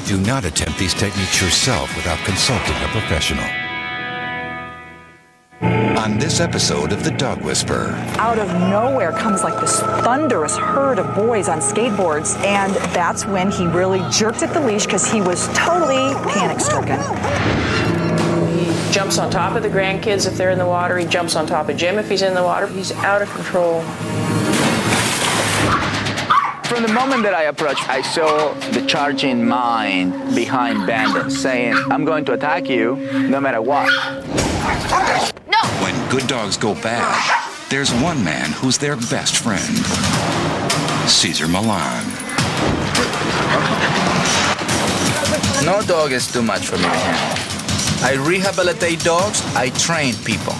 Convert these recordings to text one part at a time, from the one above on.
Do not attempt these techniques yourself without consulting a professional. On this episode of The Dog Whisperer. Out of nowhere comes like this thunderous herd of boys on skateboards, and that's when he really jerked at the leash because he was totally panic-stricken. He jumps on top of the grandkids if they're in the water. He jumps on top of Jim if he's in the water. He's out of control. From the moment that I approached, I saw the charging mind behind Bandit saying, I'm going to attack you no matter what. No! When good dogs go bad, there's one man who's their best friend. Cesar Millan. No dog is too much for me to handle. I rehabilitate dogs, I train people.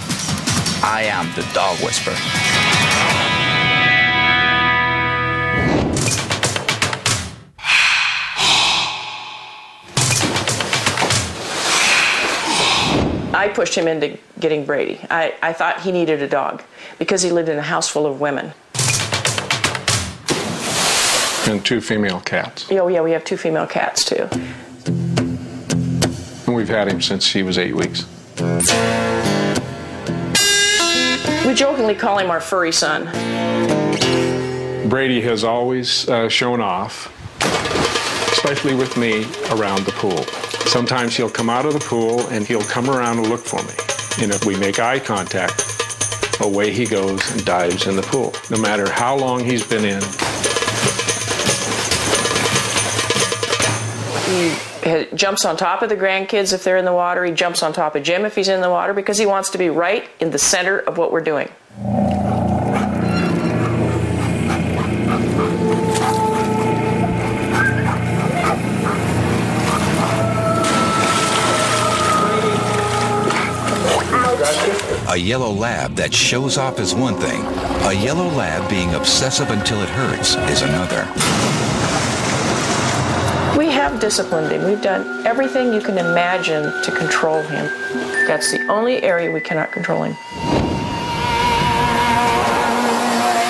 I am the Dog Whisperer. I pushed him into getting Brady. I thought he needed a dog because he lived in a house full of women. And 2 female cats. Oh, yeah, we have 2 female cats, too. And we've had him since he was 8 weeks. We jokingly call him our furry son. Brady has always shown off, especially with me, around the pool. Sometimes he'll come out of the pool and he'll come around and look for me. And if we make eye contact, away he goes and dives in the pool, no matter how long he's been in. He jumps on top of the grandkids if they're in the water. He jumps on top of Jim if he's in the water because he wants to be right in the center of what we're doing. A yellow lab that shows off is one thing. A yellow lab being obsessive until it hurts is another. We have disciplined him. We've done everything you can imagine to control him. That's the only area we cannot control him.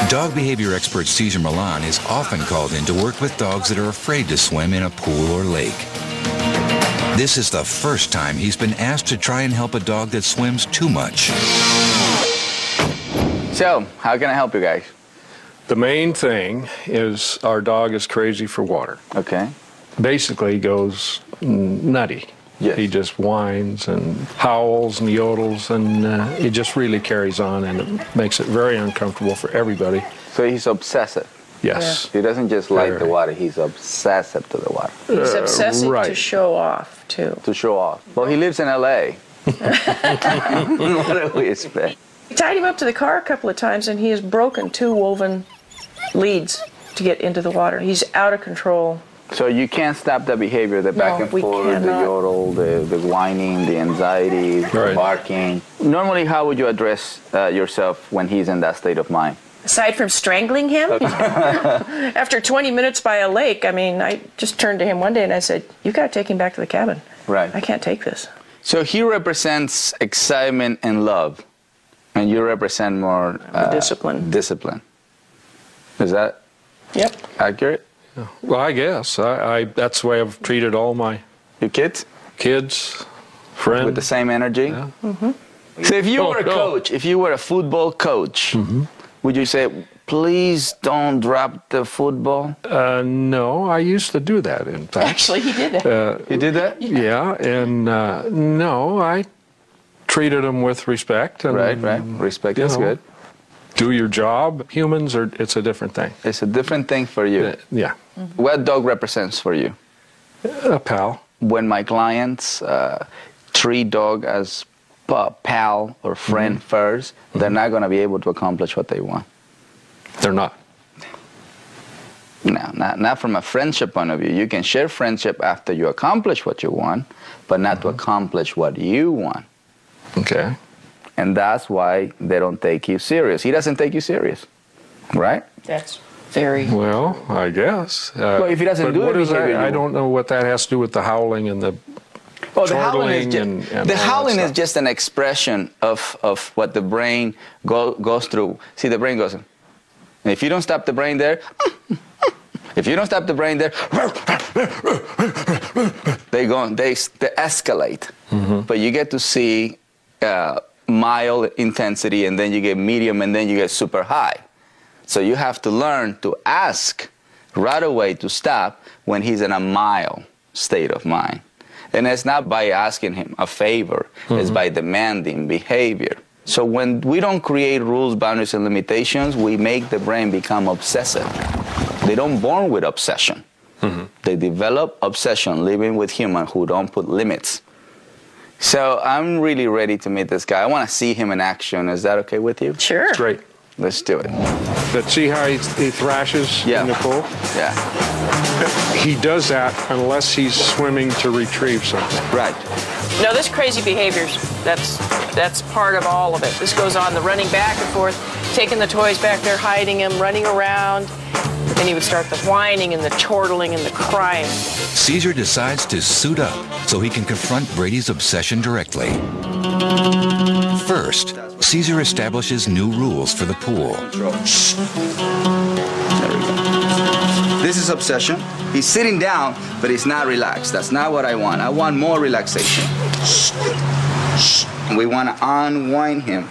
Dog behavior expert Cesar Millan is often called in to work with dogs that are afraid to swim in a pool or lake. This is the first time he's been asked to try and help a dog that swims too much. So, how can I help you guys? The main thing is our dog is crazy for water. Okay. Basically goes nutty. Yes. He just whines and howls and yodels, and he just really carries on, and it makes it very uncomfortable for everybody. So he's obsessive. Yes. He doesn't just like the water, he's obsessive to the water. He's obsessive right. to show off, too. To show off. Well, he lives in L.A. What do we expect? We tied him up to the car a couple of times, and he has broken 2 woven leads to get into the water. He's out of control. So you can't stop the behavior, the back and we forth, cannot. the yodel, the whining, the anxiety, the barking. Normally, how would you address yourself when he's in that state of mind? Aside from strangling him, after 20 minutes by a lake, I mean, I just turned to him one day and I said, "You've got to take him back to the cabin. Right. I can't take this." So he represents excitement and love, and you represent more discipline. Discipline. Is that accurate? Well, I guess. That's the way I've treated all my your kids, friends. With the same energy? Yeah. Mm-hmm. So if you were a coach, if you were a football coach, would you say, please don't drop the football? No, I used to do that, in fact. Actually, he did that. You did that? Yeah, and no, I treated them with respect. And, right. Respect is good. Do your job. Humans, it's a different thing. It's a different thing for you. Yeah. Mm-hmm. What dog represents for you? A pal. When my clients treat dog as pal or friend first, they're not going to be able to accomplish what they want. They're not. No, not from a friendship point of view. You can share friendship after you accomplish what you want, but not to accomplish what you want. Okay. And that's why they don't take you serious. He doesn't take you serious, right? That's very... Well, I guess. Well, if he doesn't do it, I don't know what that has to do with the howling and the the howling is just an expression of what the brain goes through. See, the brain goes, and if you don't stop the brain there, If you don't stop the brain there, they escalate. But you get to see mild intensity, and then you get medium, and then you get super high. So you have to learn to ask right away to stop when he's in a mild state of mind. And it's not by asking him a favor, it's by demanding behavior. So when we don't create rules, boundaries, and limitations, we make the brain become obsessive. They don't born with obsession. They develop obsession living with humans who don't put limits. So I'm really ready to meet this guy. I want to see him in action. Is that okay with you? Sure. Great. Let's do it. Let's see how he thrashes in the pool. Yeah. He does that unless he's swimming to retrieve something. Right. No, this crazy behavior's, that's part of all of it. This goes on, the running back and forth, taking the toys back there, hiding them, running around. Then he would start the whining and the chortling and the crying. Caesar decides to suit up so he can confront Brady's obsession directly. First, Caesar establishes new rules for the pool. This is obsession. He's sitting down, but he's not relaxed. That's not what I want. I want more relaxation. We want to unwind him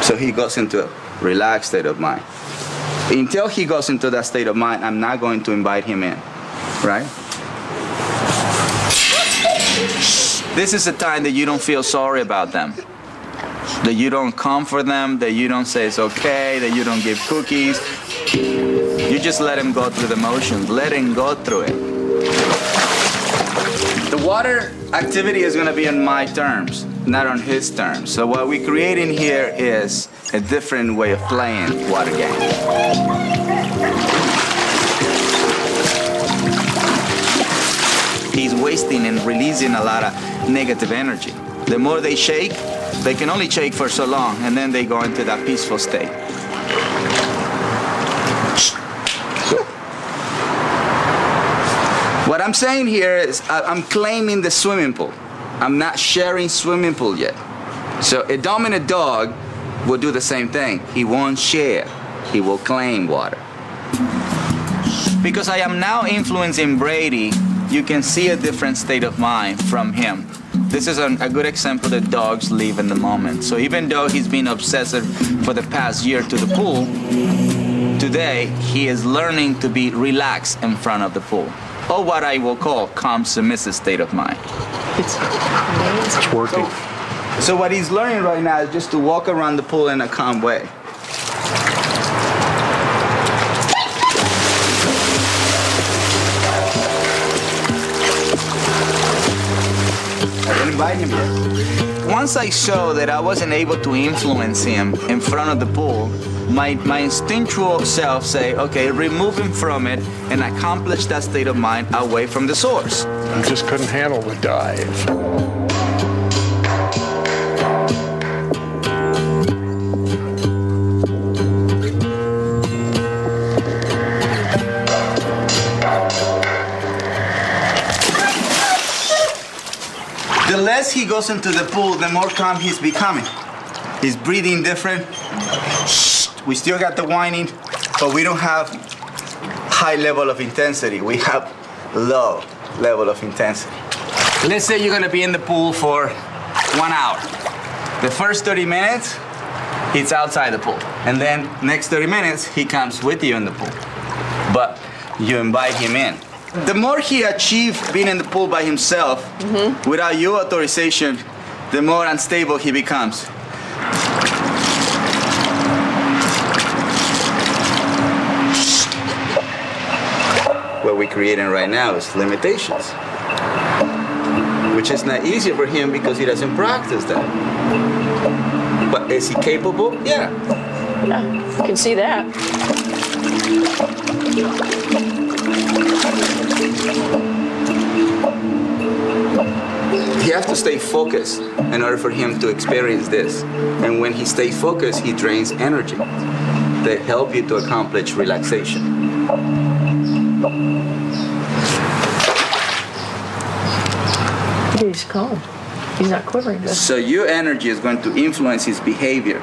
so he goes into a relaxed state of mind. Until he goes into that state of mind, I'm not going to invite him in, right? This is a time that you don't feel sorry about them, that you don't comfort them, that you don't say it's okay, that you don't give cookies. You just let him go through the motions, let him go through it. The water activity is going to be on my terms, not on his terms. So what we're creating here is a different way of playing water game. He's wasting and releasing a lot of negative energy. The more they shake, they can only shake for so long, and then they go into that peaceful state. What I'm saying here is I'm claiming the swimming pool. I'm not sharing swimming pool yet. So a dominant dog will do the same thing. He won't share. He will claim water. Because I am now influencing Brady, you can see a different state of mind from him. This is a good example that dogs live in the moment. So even though he's been obsessive for the past year to the pool, today he is learning to be relaxed in front of the pool. Or what I will call calm, submissive state of mind. It's working. So what he's learning right now is just to walk around the pool in a calm way. I didn't invite him yet. Once I saw that I wasn't able to influence him in front of the pool, my instinctual self say, okay, remove him from it and accomplish that state of mind away from the source. I just couldn't handle the dive. The less he goes into the pool, the more calm he's becoming. He's breathing different. We still got the whining, but we don't have high level of intensity. We have low level of intensity. Let's say you're gonna be in the pool for 1 hour. The first 30 minutes, he's outside the pool. And then next 30 minutes, he comes with you in the pool. But you invite him in. The more he achieves being in the pool by himself, without your authorization, the more unstable he becomes. What we're creating right now is limitations, which is not easy for him because he doesn't practice that. But is he capable? Yeah. Yeah, you can see that. He has to stay focused in order for him to experience this. And when he stays focused, he drains energy that help you to accomplish relaxation. He's calm. He's not quivering. So your energy is going to influence his behavior.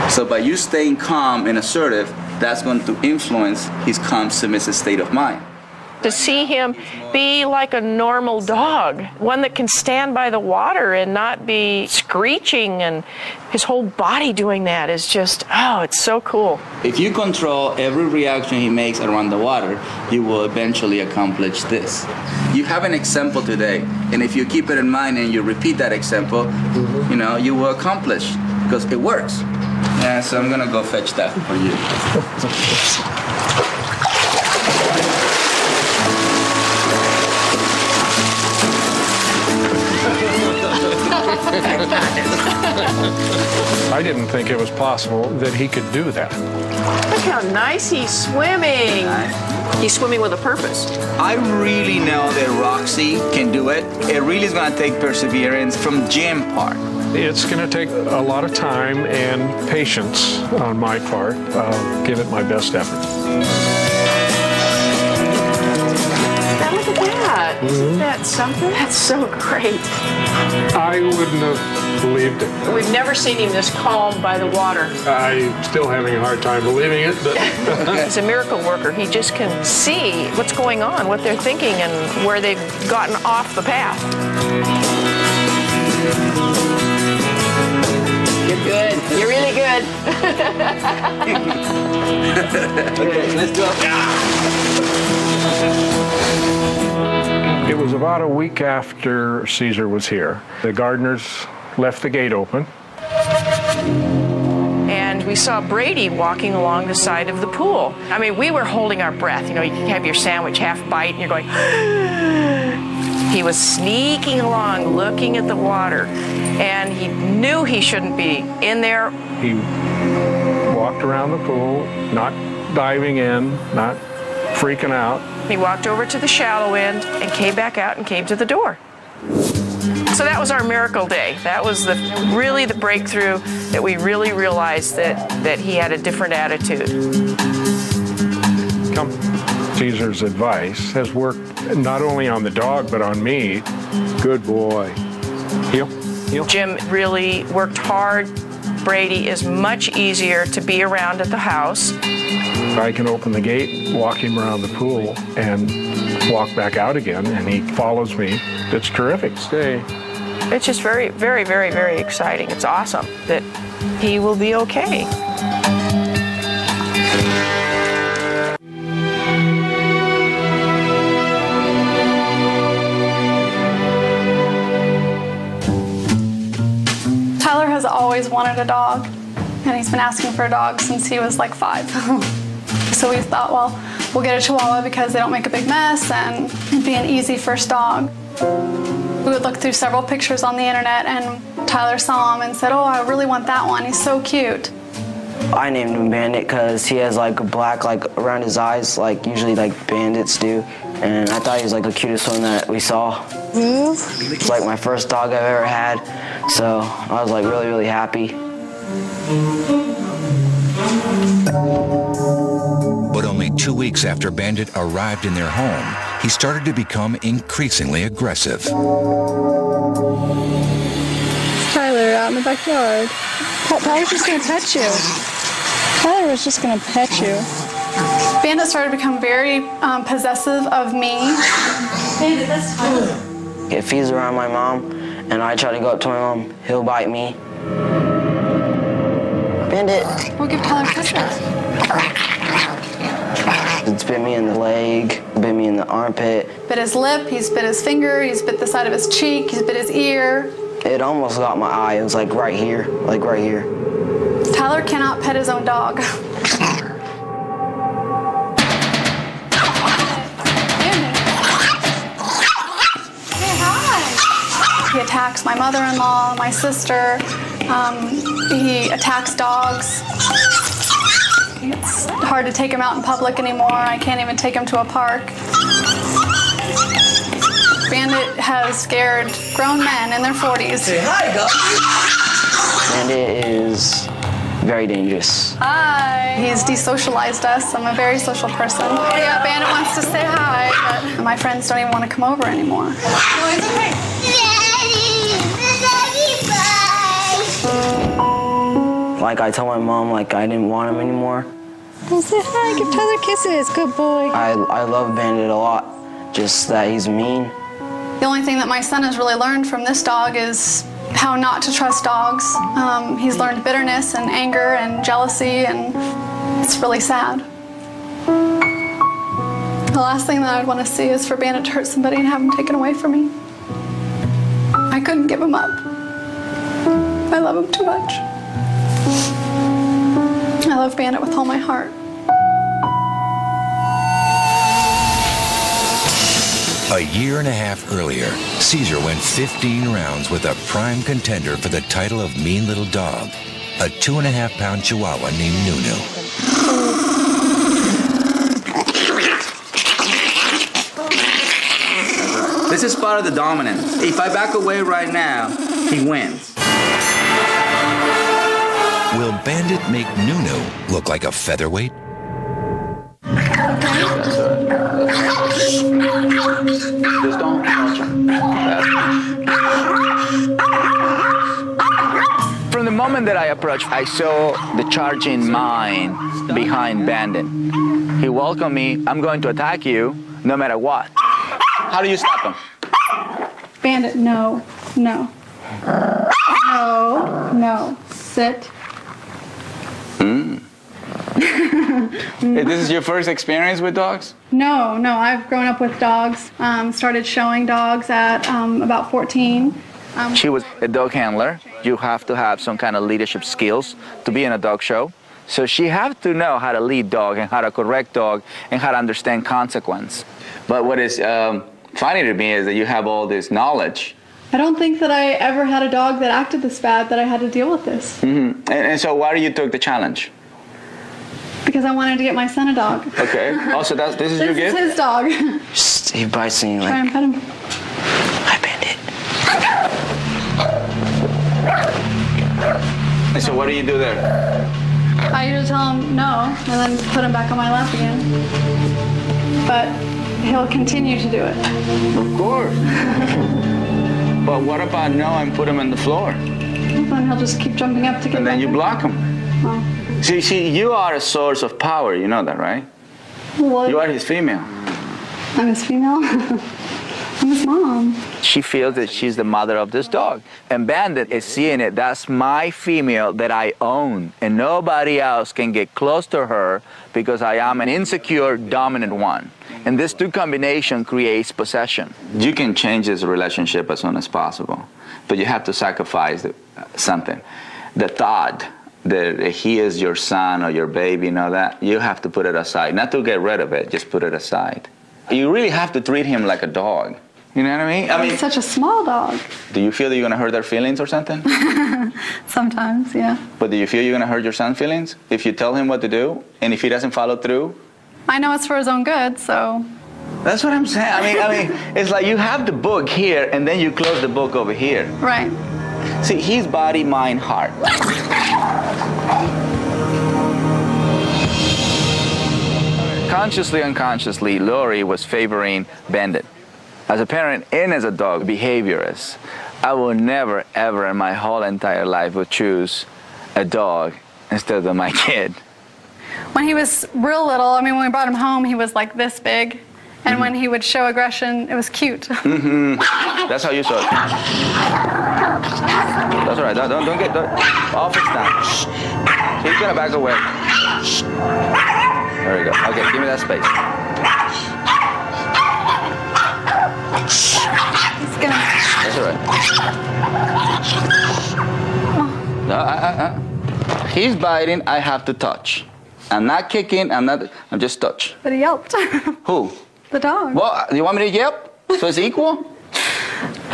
So by you staying calm and assertive, that's going to influence his calm, submissive state of mind. To see him be like a normal dog, one that can stand by the water and not be screeching, and his whole body doing that is just, oh, it's so cool. If you control every reaction he makes around the water, you will eventually accomplish this. You have an example today, and if you keep it in mind and you repeat that example, you know, you will accomplish, because it works. Yeah, so I'm gonna go fetch that for you. I didn't think it was possible that he could do that. Look how nice he's swimming. He's swimming with a purpose. I really know that Roxy can do it. It really is going to take perseverance from Jim part. It's going to take a lot of time and patience on my part. I'll give it my best effort. Now look at that. Isn't that something? That's so great. I wouldn't have believed it. We've never seen him this calm by the water. I'm still having a hard time believing it, but He's a miracle worker. He just can see what's going on, what they're thinking, and where they've gotten off the path. You're good. You're really good. Okay, let's go. it was about a week after Caesar was here. The gardeners left the gate open. And we saw Brady walking along the side of the pool. I mean, we were holding our breath. You know, you can have your sandwich half bite and you're going, He was sneaking along, looking at the water, and he knew he shouldn't be in there. He walked around the pool, not diving in, not freaking out. He walked over to the shallow end and came back out and came to the door. So that was our miracle day. That was really the breakthrough that we really realized that he had a different attitude. Caesar's advice has worked not only on the dog, but on me. Good boy. Heel. Jim really worked hard. Brady is much easier to be around at the house. I can open the gate, walk him around the pool, and walk back out again, and he follows me. It's terrific. Stay. It's just very, very, very, very exciting. It's awesome that he will be okay. Tyler has always wanted a dog, and he's been asking for a dog since he was like 5. So we thought, well, we'll get a Chihuahua because they don't make a big mess and it'd be an easy first dog. We would look through several pictures on the internet, and Tyler saw him and said, oh, I really want that one. He's so cute. I named him Bandit because he has like black around his eyes, like usually like bandits do. And I thought he was like the cutest one that we saw. It's like my first dog I've ever had, so I was like really, really happy. But only 2 weeks after Bandit arrived in their home, he started to become increasingly aggressive. Tyler out in the backyard. Tyler's just gonna pet you. Tyler was just gonna pet you. Bandit started to become very possessive of me. Bandit, that's Tyler. If he's around my mom and I try to go up to my mom, he'll bite me. Bandit. We'll give Tyler kisses. It's bit me in the leg, bit me in the armpit. Bit his lip, he's bit his finger, he's bit the side of his cheek, he's bit his ear. It almost got my eye. It was like right here, like right here. Tyler cannot pet his own dog. He attacks my mother-in-law, my sister. He attacks dogs. It's hard to take him out in public anymore. I can't even take him to a park. Bandit has scared grown men in their 40s. Say hi, dog. Bandit is very dangerous. Hi. He's desocialized us. I'm a very social person. Yeah, Bandit wants to say hi, but my friends don't even want to come over anymore. No, it's okay. Like I told my mom, like I didn't want him anymore. Oh, say hi. Give Tyler kisses. Good boy. I love Bandit a lot. Just that he's mean. The only thing that my son has really learned from this dog is how not to trust dogs. He's learned bitterness and anger and jealousy, and it's really sad. The last thing that I'd want to see is for Bandit to hurt somebody and have him taken away from me. I couldn't give him up. I love him too much. I love Bandit with all my heart. A year and a half earlier, Caesar went 15 rounds with a prime contender for the title of Mean Little Dog, a 2.5-pound Chihuahua named Nunu. This is part of the dominance. If I back away right now, he wins. Will Bandit make Nunu look like a featherweight? Just don't touch him. From the moment that I approached, I saw the charging mind behind Bandit. He welcomed me. I'm going to attack you no matter what. How do you stop him? Bandit, no, no. No, no. Sit. This is your first experience with dogs? No, no. I've grown up with dogs. Started showing dogs at about 14. She was a dog handler. You have to have some kind of leadership skills to be in a dog show. So she has to know how to lead dog and how to correct dog and how to understand consequence. But what is funny to me is that you have all this knowledge. I don't think that I ever had a dog that acted this bad that I had to deal with this. Mm-hmm. And so why do you took the challenge? Because I wanted to get my son a dog. Okay. Also, this is your gift? This is his dog. He bites me like... Try and pet him. Hi, Bandit. And so what do you do there? I usually tell him no, and then put him back on my lap again. But he'll continue to do it. Of course. But what about no and put him on the floor? Then he'll just keep jumping up to get And then back you in. block him. Oh. See, you are a source of power. You know that, right? Well, You are his female. I'm his female. I'm his mom. She feels that she's the mother of this dog. And Bandit is seeing it. That's my female that I own. And nobody else can get close to her because I am an insecure, dominant one. And this two combination creates possession. You can change this relationship as soon as possible, but you have to sacrifice something. The thought that he is your son or your baby, you know that, you have to put it aside. Not to get rid of it, just put it aside. You really have to treat him like a dog. You know what I mean? He's such a small dog. Do you feel that you're going to hurt their feelings or something? Sometimes, yeah. But do you feel you're going to hurt your son's feelings? If you tell him what to do, and if he doesn't follow through? I know it's for his own good, so... That's what I'm saying. I mean, it's like you have the book here, and then you close the book over here. Right. See, he's body, mind, heart. Consciously, unconsciously, Lori was favoring Bandit. As a parent and as a dog behaviorist, I will never, ever in my whole entire life would choose a dog instead of my kid. When he was real little, I mean, when we brought him home, he was like this big. And when he would show aggression, it was cute. That's how you saw it. That's all right. Don't get off his down. He's gonna back away. There we go. Okay, give me that space. He's gonna... That's all right. No, he's biting. I have to touch. I'm not kicking. I'm just touch. But he yelped. Who? The dog. Well, you want me to yelp? So it's equal?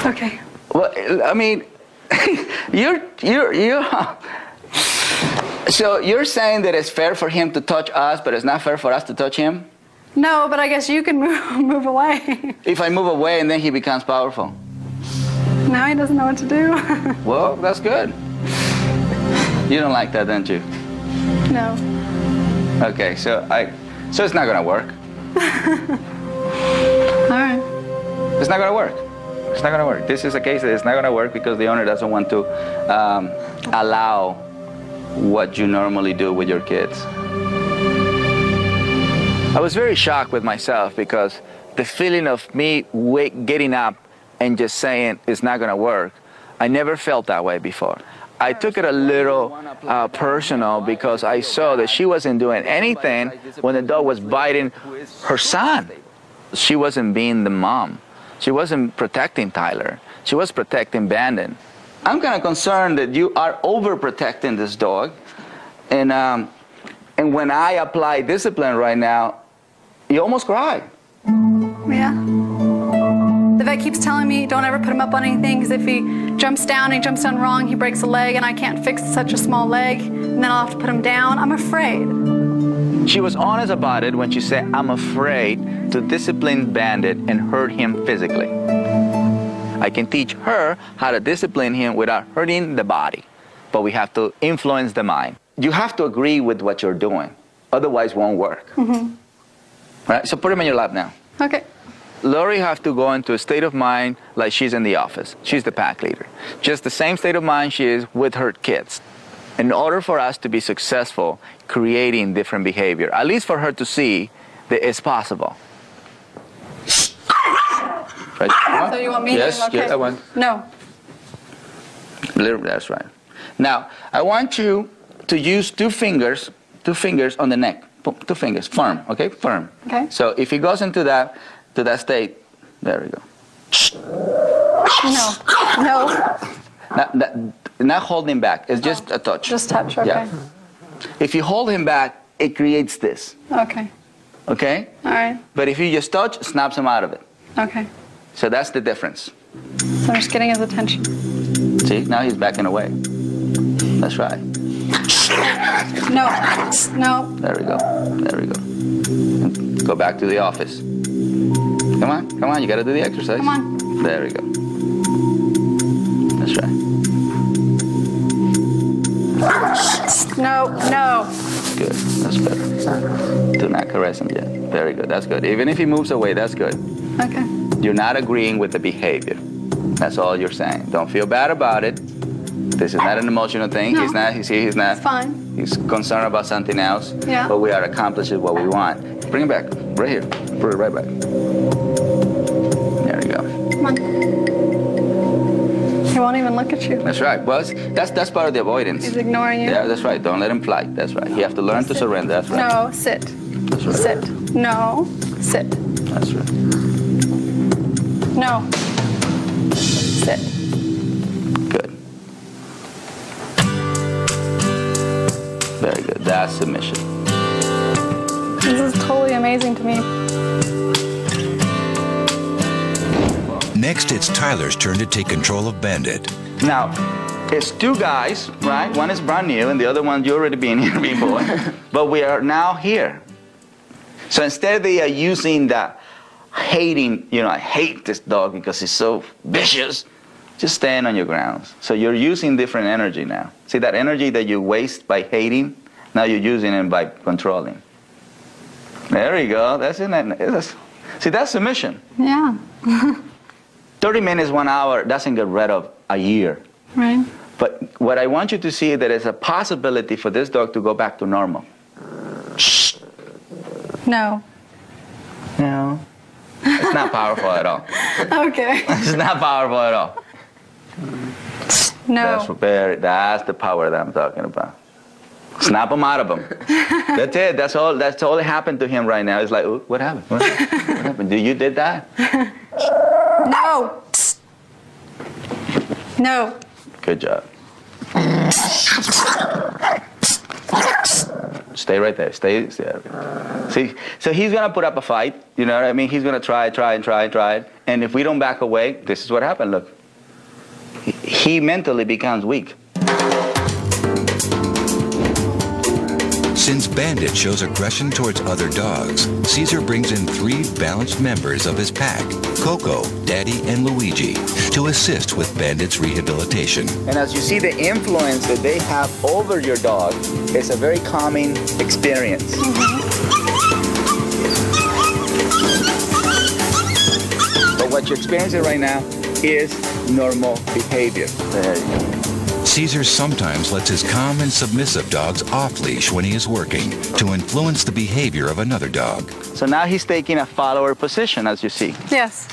Okay. Well, I mean, you're. So you're saying that it's fair for him to touch us, but it's not fair for us to touch him? No, but I guess you can move away. If I move away and then he becomes powerful? Now he doesn't know what to do. Well, that's good. You don't like that, don't you? No. Okay, so it's not gonna work. All right. It's not gonna work. It's not gonna work. This is a case that it's not gonna work because the owner doesn't want to allow what you normally do with your kids. I was very shocked with myself because the feeling of me getting up and just saying it's not going to work, I never felt that way before. I took it a little personal because I saw that she wasn't doing anything when the dog was biting her son. She wasn't being the mom. She wasn't protecting Tyler. She was protecting Bandit. I'm kind of concerned that you are overprotecting this dog. And when I apply discipline right now, you almost cry. Yeah. The vet keeps telling me don't ever put him up on anything because if he jumps down wrong, he breaks a leg and I can't fix such a small leg and then I'll have to put him down. I'm afraid. She was honest about it when she said, I'm afraid to discipline Bandit and hurt him physically. I can teach her how to discipline him without hurting the body, but we have to influence the mind. You have to agree with what you're doing, otherwise it won't work. Mm-hmm. Right? So put him in your lap now. Okay. Lori have to go into a state of mind like she's in the office. She's the pack leader. Just the same state of mind she is with her kids. In order for us to be successful creating different behavior, at least for her to see that it's possible. Right? So you want me yes, to? Okay. Yes, I want. No. That's right. Now, I want you to use two fingers on the neck. Two fingers, firm, okay? Firm. Okay. So if he goes into that state, there we go. No. Not holding him back. It's just a touch. Just touch, okay. Yeah. If you hold him back, it creates this. Okay. Okay? All right. But if you just touch, it snaps him out of it. Okay. So that's the difference. So I'm just getting his attention. See, now he's backing away. That's right. No. No. There we go. There we go. And go back to the office. Come on, you gotta do the exercise. Come on. There we go. That's right. No. Good, that's better. Do not caress him yet. Very good, that's good. Even if he moves away, that's good. Okay. You're not agreeing with the behavior. That's all you're saying. Don't feel bad about it. This is not an emotional thing. No. He's not. It's fine. He's concerned about something else. Yeah. But we are accomplishing what we want. Bring it back. Right here. Put it right back. There we go. Come on. He won't even look at you. That's right. Well, that's part of the avoidance. He's ignoring you. Yeah, that's right. Don't let him fly. That's right. You have to learn to surrender. That's right. No, sit. That's right. Sit. No, sit. That's right. No. Sit. Good. Very good. That's submission. This is totally amazing to me. Next, it's Tyler's turn to take control of Bandit. Now, it's two guys, right? One is brand new, and the other one you already been here before. But we are now here. So instead they are using the hating, I hate this dog because he's so vicious. Just stand on your grounds. So you're using different energy now. See that energy that you waste by hating? Now you're using it by controlling. There you go. That's it. See, that's submission. Yeah. 30 minutes, 1 hour doesn't get rid of a year. Right. But what I want you to see is that there's a possibility for this dog to go back to normal. No. No. It's not powerful at all. Okay. It's not powerful at all. No. That's the power that I'm talking about. Snap him out of him. That's it. That's all that happened to him right now. It's like, ooh, what happened? What happened? You did that? No. No. Good job. Stay right there. Stay there. See, so he's gonna put up a fight. You know what I mean? He's gonna try. And if we don't back away, this is what happened. Look, he mentally becomes weak. Since Bandit shows aggression towards other dogs, Caesar brings in 3 balanced members of his pack, Coco, Daddy, and Luigi, to assist with Bandit's rehabilitation. And as you see, the influence that they have over your dog is a very calming experience. But what you're experiencing right now is normal behavior. There you go. Caesar sometimes lets his calm and submissive dogs off-leash when he is working to influence the behavior of another dog. So now he's taking a follower position, as you see. Yes.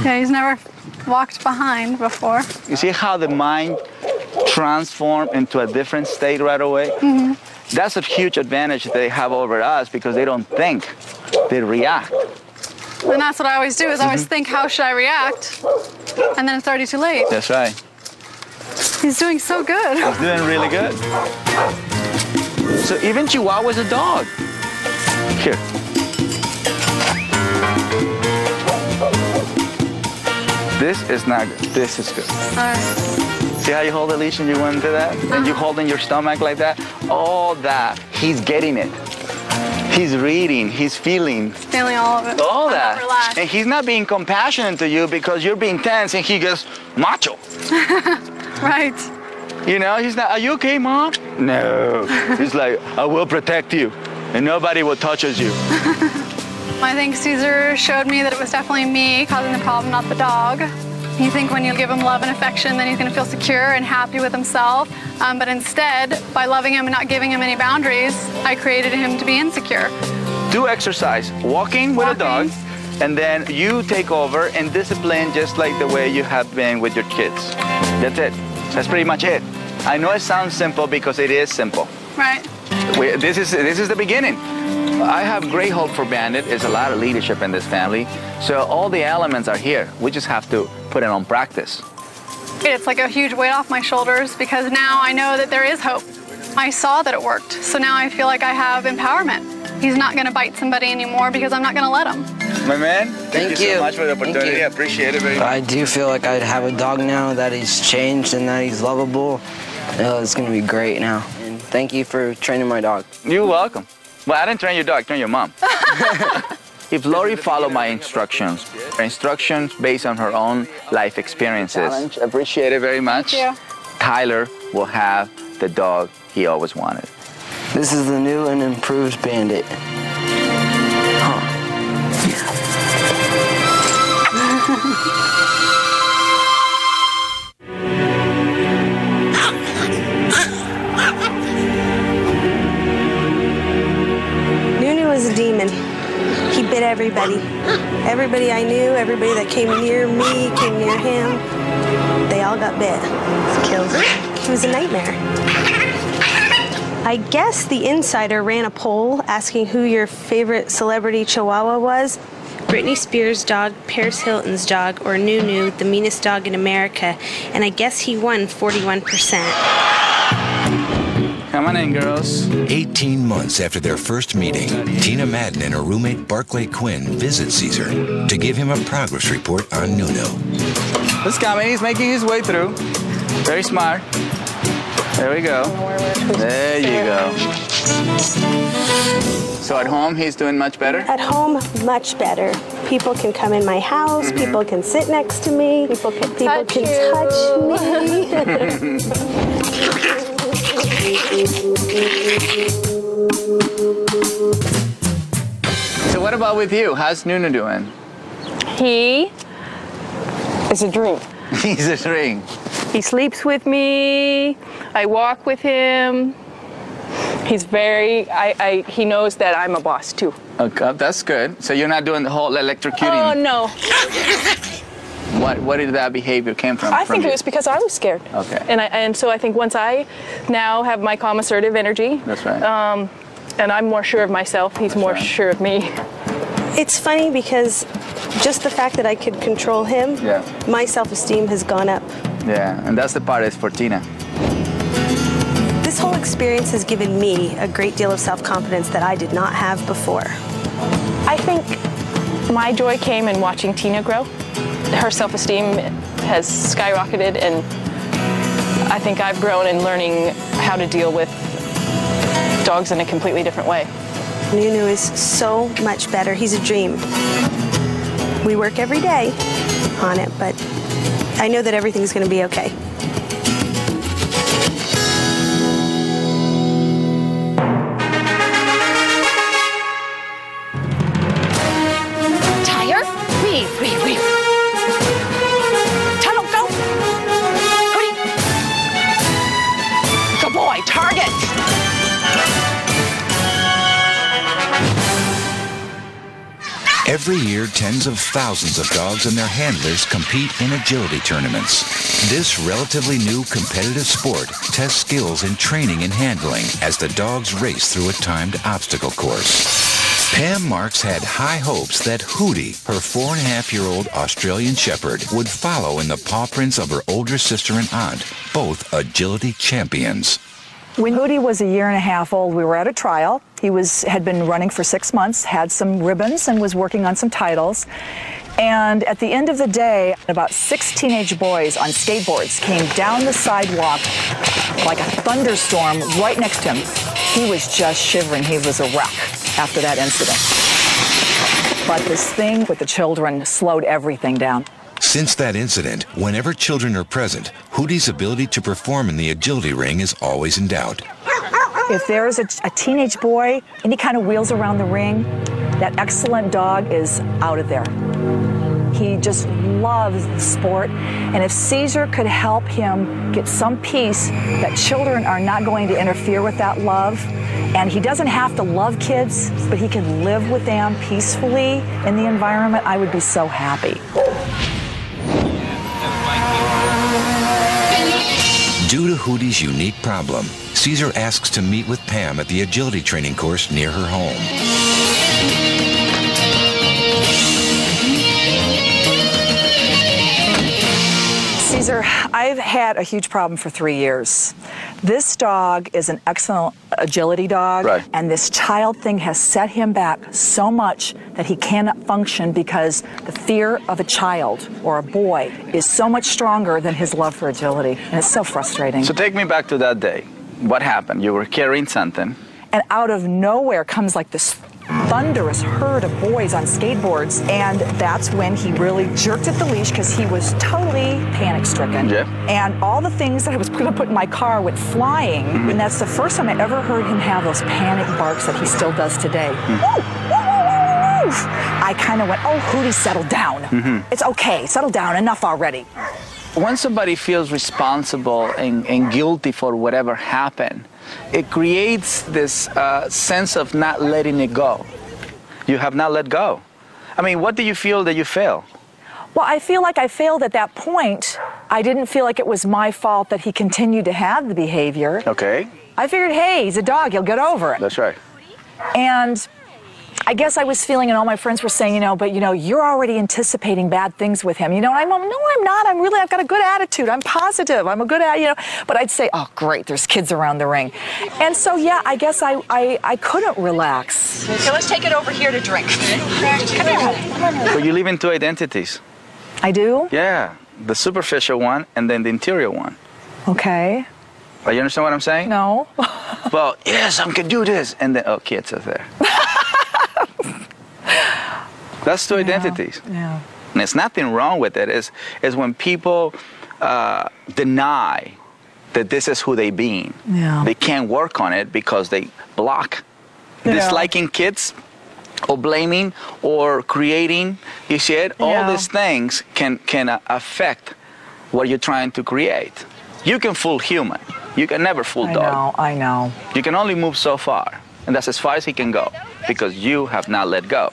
Yeah, he's never walked behind before. You see how the mind transforms into a different state right away? Mm-hmm. That's a huge advantage they have over us because they don't think, they react. And that's what I always do, is I always think, how should I react? And then it's already too late. That's right. He's doing so good. He's doing really good. So even Chihuahua's a dog. Here. This is not good. This is good. All right. See how you hold the leash and you went into that? And you hold in your stomach like that? All that, he's getting it. He's reading, he's feeling. Feeling all of it. All I'm that. not relaxed. And he's not being compassionate to you because you're being tense and he goes macho. Right. You know, he's not, are you okay, Mom? No. He's like, I will protect you and nobody will touch you. I think Caesar showed me that it was definitely me causing the problem, not the dog. You think when you give him love and affection, then he's going to feel secure and happy with himself. But instead, by loving him and not giving him any boundaries, I created him to be insecure. Do exercise, walking with a dog, and then you take over and discipline just like the way you have been with your kids. That's it. That's pretty much it. I know it sounds simple because it is simple. Right. This is the beginning. I have great hope for Bandit. There's a lot of leadership in this family. So all the elements are here. We just have to put it on practice. It's like a huge weight off my shoulders because now I know that there is hope. I saw that it worked. So now I feel like I have empowerment. He's not going to bite somebody anymore because I'm not going to let him. My man, thank you so much for the opportunity. I appreciate it very much. I do feel like I have a dog now that he's changed and that he's lovable. It's going to be great now. And thank you for training my dog. You're welcome. Well, I didn't train your dog, I trained your mom. If Lori followed my instructions based on her own life experiences, I appreciate it very much. Thank you. Tyler will have the dog he always wanted. This is the new and improved Bandit. Nunu was a demon. He bit everybody. Everybody I knew, everybody that came near me, came near him, they all got bit. Killed him. He was a nightmare. I guess the Insider ran a poll asking who your favorite celebrity Chihuahua was. Britney Spears' dog, Paris Hilton's dog, or Nunu, the meanest dog in America. And I guess he won 41%. Come on in, girls. 18 months after their first meeting, Tina Madden and her roommate Barclay Quinn visit Caesar to give him a progress report on Nunu. Let's come in. He's making his way through. Very smart. There we go. There you go. So at home, he's doing much better? At home, much better. People can come in my house. People can sit next to me. People can touch me. So what about with you? How's Nunu doing? He is a dream. He's a dream. He sleeps with me. I walk with him. He's very, he knows that I'm a boss too. Okay, that's good. So you're not doing the whole electrocuting? Oh, no. What did that behavior came from? I think it was because I was scared. Okay. And so I think once I now have my calm, assertive energy. That's right. And I'm more sure of myself, he's more sure of me. It's funny because just the fact that I could control him, my self-esteem has gone up. Yeah, and that's the part is for Tina. This whole experience has given me a great deal of self-confidence that I did not have before. I think my joy came in watching Tina grow. Her self-esteem has skyrocketed, and I think I've grown in learning how to deal with dogs in a completely different way. Nunu is so much better. He's a dream. We work every day on it, but I know that everything's going to be okay. Tyler? Wait. Tyler, go! target. Every year, tens of thousands of dogs and their handlers compete in agility tournaments. This relatively new competitive sport tests skills in training and handling as the dogs race through a timed obstacle course. Pam Marks had high hopes that Hootie, her 4.5-year-old Australian Shepherd, would follow in the paw prints of her older sister and aunt, both agility champions. When Hootie was 1.5 years old, we were at a trial. He had been running for 6 months, had some ribbons, and was working on some titles. And at the end of the day, about 6 teenage boys on skateboards came down the sidewalk like a thunderstorm right next to him. He was just shivering. He was a wreck after that incident. But this thing with the children slowed everything down. Since that incident, whenever children are present, Hootie's ability to perform in the agility ring is always in doubt. If there's a teenage boy and he kind of wheels around the ring, that excellent dog is out of there. He just loves the sport, and if Caesar could help him get some peace that children are not going to interfere with that love, and he doesn't have to love kids, but he can live with them peacefully in the environment, I would be so happy. Due to Hootie's unique problem, Caesar asks to meet with Pam at the agility training course near her home. Caesar, I've had a huge problem for 3 years. This dog is an excellent agility dog, right, and this child thing has set him back so much that he cannot function because the fear of a child or a boy is so much stronger than his love for agility, and it's so frustrating. So take me back to that day. What happened? You were carrying something. And out of nowhere comes like this thunderous herd of boys on skateboards, and that's when he really jerked at the leash because he was totally panic-stricken. Yeah. And all the things that I was going to put in my car went flying, and that's the first time I ever heard him have those panic barks that he still does today. I kind of went, oh, Hootie, settle down. It's okay, settle down, enough already. When somebody feels responsible and guilty for whatever happened, it creates this sense of not letting it go. You have not let go. I mean, what do you feel that you fail? Well, I feel like I failed at that point. I didn't feel like it was my fault that he continued to have the behavior. Okay. I figured, hey, he's a dog, he'll get over it. That's right. And I guess I was feeling, and all my friends were saying, but you're already anticipating bad things with him. And I'm, no, I'm not. I've got a good attitude. I'm positive. I'm a good but I'd say, oh, great, there's kids around the ring. And so, yeah, I guess I couldn't relax. So let's take it over here to drink. Come here. So you live in two identities. I do? Yeah, the superficial one and then the interior one. Okay. You understand what I'm saying? No. Well, yes, I can do this. And then, oh, kids are there. That's two identities. Yeah. And there's nothing wrong with it. It's when people deny that this is who they being. Yeah. They can't work on it because they block. Disliking kids or blaming or creating, you see it? All these things can affect what you're trying to create. You can fool human. You can never fool dog. I know. You can only move so far. And that's as far as he can go because you have not let go.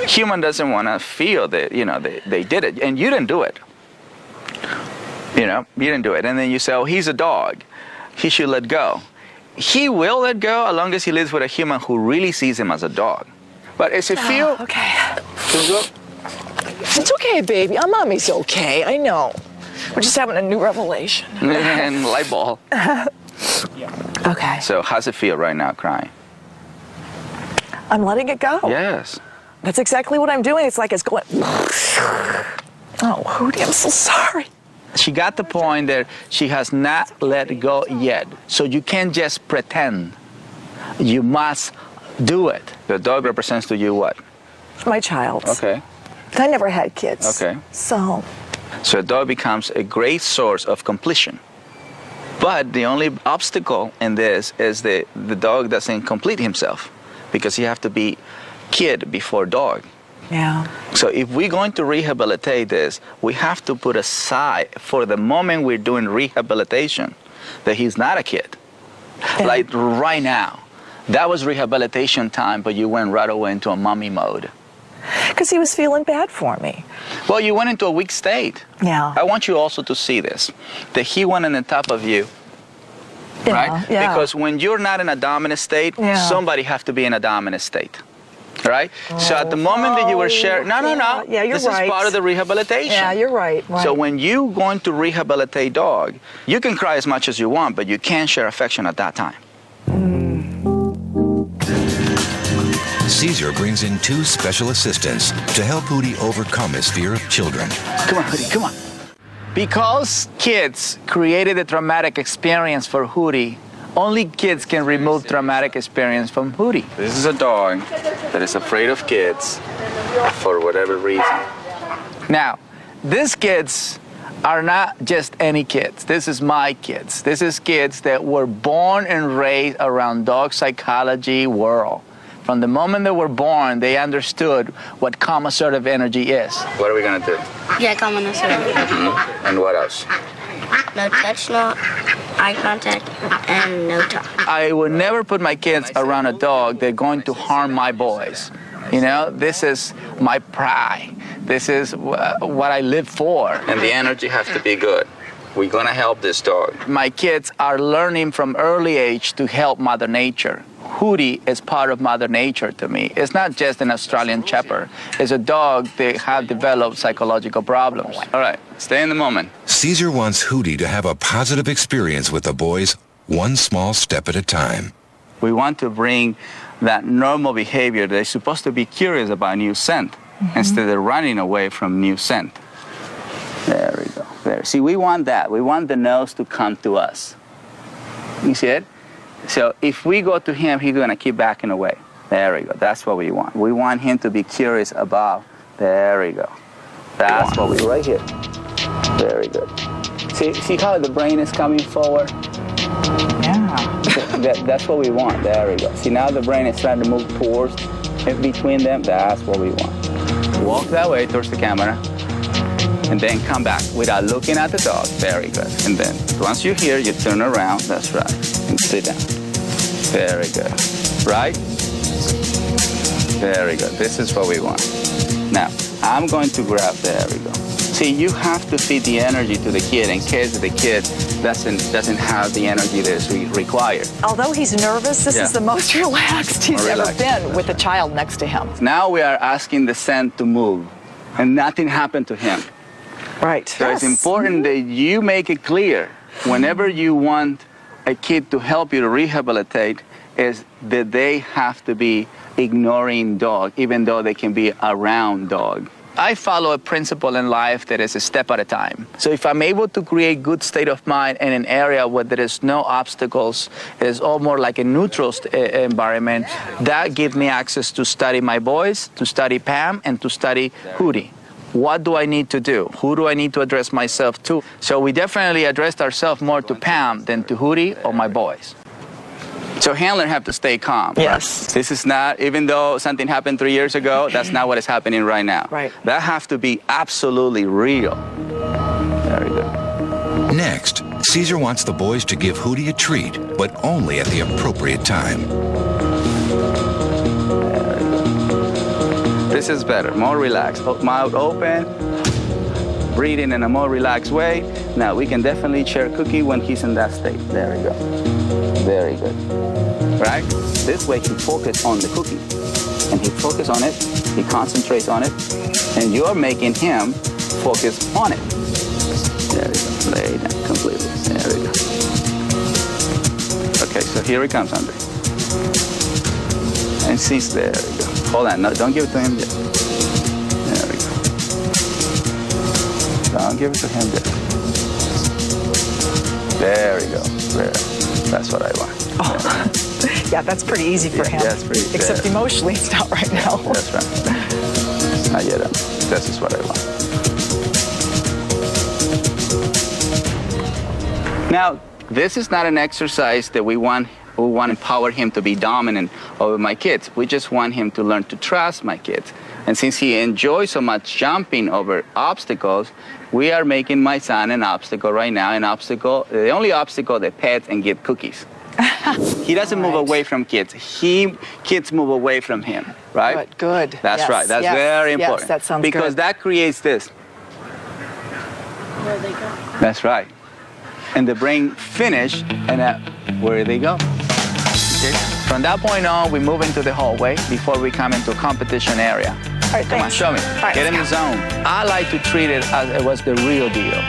Human doesn't want to feel that, they did it. And you didn't do it. You didn't do it. And then you say, oh, he's a dog. He should let go. He will let go as long as he lives with a human who really sees him as a dog. But as you feel... Okay. It's okay, baby. Our mommy's okay. I know. We're just having a new revelation. And light bulb. Okay. So how's it feel right now, crying? I'm letting it go. Yes. That's exactly what I'm doing. It's like it's going... Oh, Hootie, I'm so sorry. She got the point that she has not let go yet. So you can't just pretend. You must do it. The dog represents to you what? My child. Okay. I never had kids. Okay. So a dog becomes a great source of completion. But the only obstacle in this is the dog doesn't complete himself because you have to be kid before dog. Yeah. So if we're going to rehabilitate this, we have to put aside for the moment we're doing rehabilitation that he's not a kid. like right now. That was rehabilitation time, but you went right away into a mommy mode. Because he was feeling bad for me. Well, you went into a weak state. Yeah. I want you also to see this, that he went on the top of you. Yeah, right? yeah. Because when you're not in a dominant state, somebody have to be in a dominant state. Right? So at the moment that you were sharing, no. Yeah, you're this right. is part of the rehabilitation. Yeah, you're right. So when you going to rehabilitate dog, you can cry as much as you want, but you can't share affection at that time. Caesar brings in 2 special assistants to help Hootie overcome his fear of children. Come on, Hootie, come on. Because kids created a traumatic experience for Hootie, only kids can remove traumatic experience from Hootie. This is a dog that is afraid of kids for whatever reason. Now, these kids are not just any kids. This is my kids. This is kids that were born and raised around dog psychology world. From the moment they were born, they understood what calm assertive energy is. What are we gonna do? Yeah, calm and assertive. And what else? No touch, no eye contact, and no talk. I would never put my kids around a dog that's going to harm my boys. You know, this is my pride. This is what I live for. And the energy has to be good. We're gonna help this dog. My kids are learning from early age to help Mother Nature. Hootie is part of Mother Nature to me. It's not just an Australian Shepherd. It's a dog that have developed psychological problems. All right, stay in the moment. Caesar wants Hootie to have a positive experience with the boys, one small step at a time. We want to bring that normal behavior that is supposed to be curious about new scent instead of running away from new scent. There we go. There. See, we want that. We want the nose to come to us. You see it? So if we go to him, he's going to keep backing away. There we go. That's what we want. We want him to be curious about. There we go. That's what we right here. Very good. See how the brain is coming forward? Yeah. That's what we want. There we go. See, now the brain is starting to move towards, in between them. That's what we want. Walk that way towards the camera. And then come back without looking at the dog. Very good. And then once you're here, you turn around. That's right. And sit down. Very good. Right? Very good. This is what we want. Now, I'm going to grab, there we go. See, you have to feed the energy to the kid in case the kid doesn't have the energy that is required. Although he's nervous, this is the most relaxed he's ever been with a child next to him. Now we are asking the scent to move, and nothing happened to him. Right. So it's important that you make it clear whenever you want a kid to help you to rehabilitate is that they have to be ignoring dog, even though they can be around dog. I follow a principle in life that is a step at a time. So if I'm able to create good state of mind in an area where there is no obstacles, it is all more like a neutral environment, that gives me access to study my boys, to study Pam, and to study Hootie. What do I need to do? Who do I need to address myself to? So we definitely addressed ourselves more to Pam than to Hootie or my boys. So handler have to stay calm. Yes. This is not, even though something happened 3 years ago, that's not what is happening right now. Right. That have to be absolutely real. Very good. Next, Caesar wants the boys to give Hootie a treat, but only at the appropriate time. This is better, more relaxed. Mouth open, breathing in a more relaxed way. Now we can definitely share cookie when he's in that state. There we go. Very good. Right? This way he focuses on the cookie. And he focuses on it, he concentrates on it, and you're making him focus on it. There we go. Lay down completely. There we go. Okay, so here he comes, Andre. And see, there we go. Hold on, no, don't give it to him yet. There we go. Don't give it to him yet. There we go. There. That's what I want. Oh. Yeah, that's pretty easy for him. That's pretty. Except emotionally, it's not right now. That's right. Not yet. This is what I want. Now, this is not an exercise that we want to empower him to be dominant over my kids. We just want him to learn to trust my kids. And since he enjoys so much jumping over obstacles, we are making my son an obstacle right now, the only obstacle that pets and give cookies. He doesn't move away from kids. Kids move away from him, right? Good. That's Yes, right. That's yes, very important. Yes, that sounds because good. that creates this. Where they go. That's right. And the brain finish, and where they go. Okay. From that point on, we move into the hallway before we come into a competition area. All right, Come on, thanks. show me. All right, Get in the let's go. zone. I like to treat it as it was the real deal.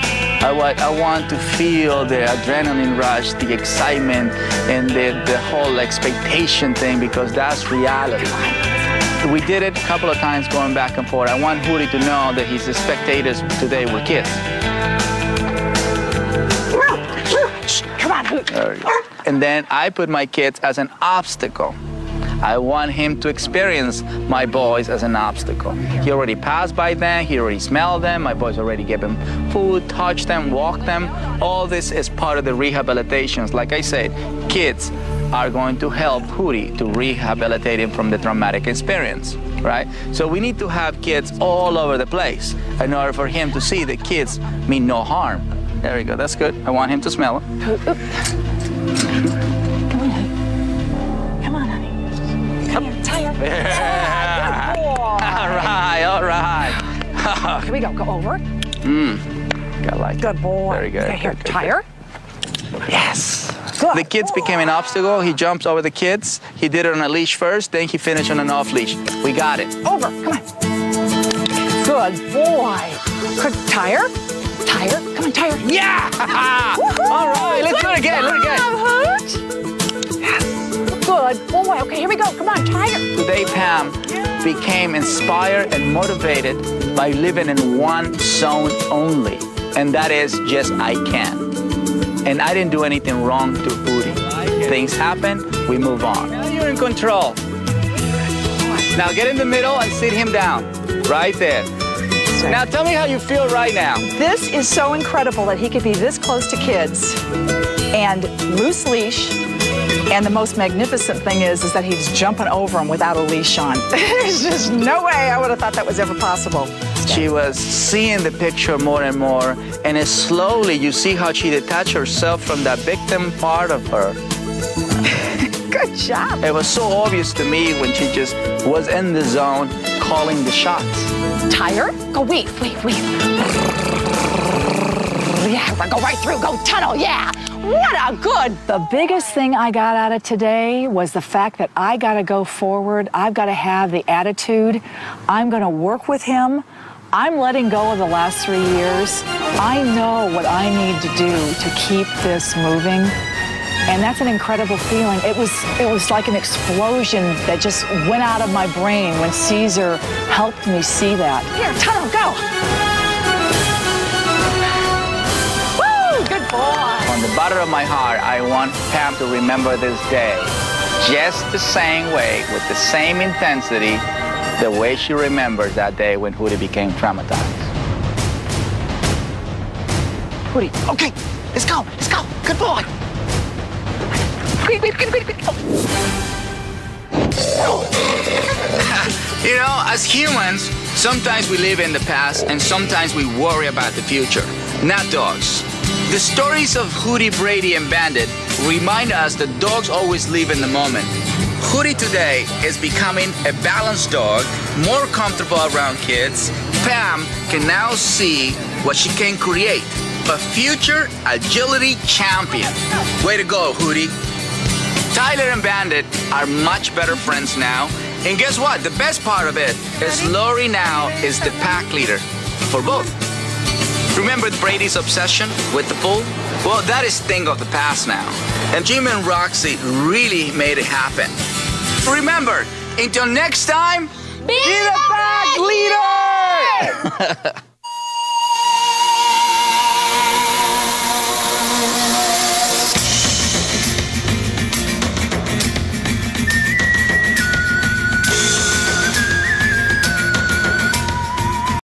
I want to feel the adrenaline rush, the excitement, and the whole expectation thing, because that's reality. We did it a couple of times going back and forth. I want Hootie to know that his spectators today were kids. Come on, Hoot. There you go. And then I put my kids as an obstacle. I want him to experience my boys as an obstacle. He already passed by them, he already smelled them, my boys already gave him food, touched them, walked them. All this is part of the rehabilitations. Like I said, kids are going to help Hootie to rehabilitate him from the traumatic experience, right? So we need to have kids all over the place in order for him to see that kids mean no harm. There we go, that's good. I want him to smell it. Yeah. Good boy. All right. Here we go. Go over. I like it. Good boy. Very good. Okay, here, Good, tire. Yes. Good The kids boy. became an obstacle. He jumps over the kids. He did it on a leash first, then he finished on an off leash. We got it. Over. Come on. Good boy. Good tire. Tire. Come on, tire. Yeah! All right, let's do it again. Do it again. Good boy. Okay, here we go. Come on, tire. Today, Pam became inspired and motivated by living in one zone only, and that is just I can. And I didn't do anything wrong to Hootie. Things happen, we move on. Now you're in control. Now get in the middle and sit him down, right there. Now tell me how you feel right now. This is so incredible that he could be this close to kids and loose leash. And the most magnificent thing is that he's jumping over them without a leash on. There's just no way I would have thought that was ever possible. She was seeing the picture more and more, and as slowly you see how she detached herself from that victim part of her. Good job. It was so obvious to me when she just was in the zone calling the shots. Tire? Go weave. Yeah, go right through, go tunnel, yeah. What a good. The biggest thing I got out of today was the fact that I got to go forward. I've got to have the attitude. I'm going to work with him. I'm letting go of the last 3 years. I know what I need to do to keep this moving. And that's an incredible feeling. It was like an explosion that just went out of my brain when Caesar helped me see that. Here, tunnel, go. Woo, good boy. From the bottom of my heart, I want Pam to remember this day just the same way, with the same intensity, the way she remembers that day when Hootie became traumatized. Hootie, okay, let's go, good boy. Quick. You know, as humans, sometimes we live in the past and sometimes we worry about the future. Not dogs. The stories of Hootie, Brady, and Bandit remind us that dogs always live in the moment. Hootie today is becoming a balanced dog, more comfortable around kids. Pam can now see what she can create. A future agility champion. Way to go, Hootie. Tyler and Bandit are much better friends now. And guess what? The best part of it is Lori now is the pack leader for both. Remember Brady's obsession with the pool? Well, that is a thing of the past now. And Jim and Roxy really made it happen. Remember, until next time, Be the pack leader!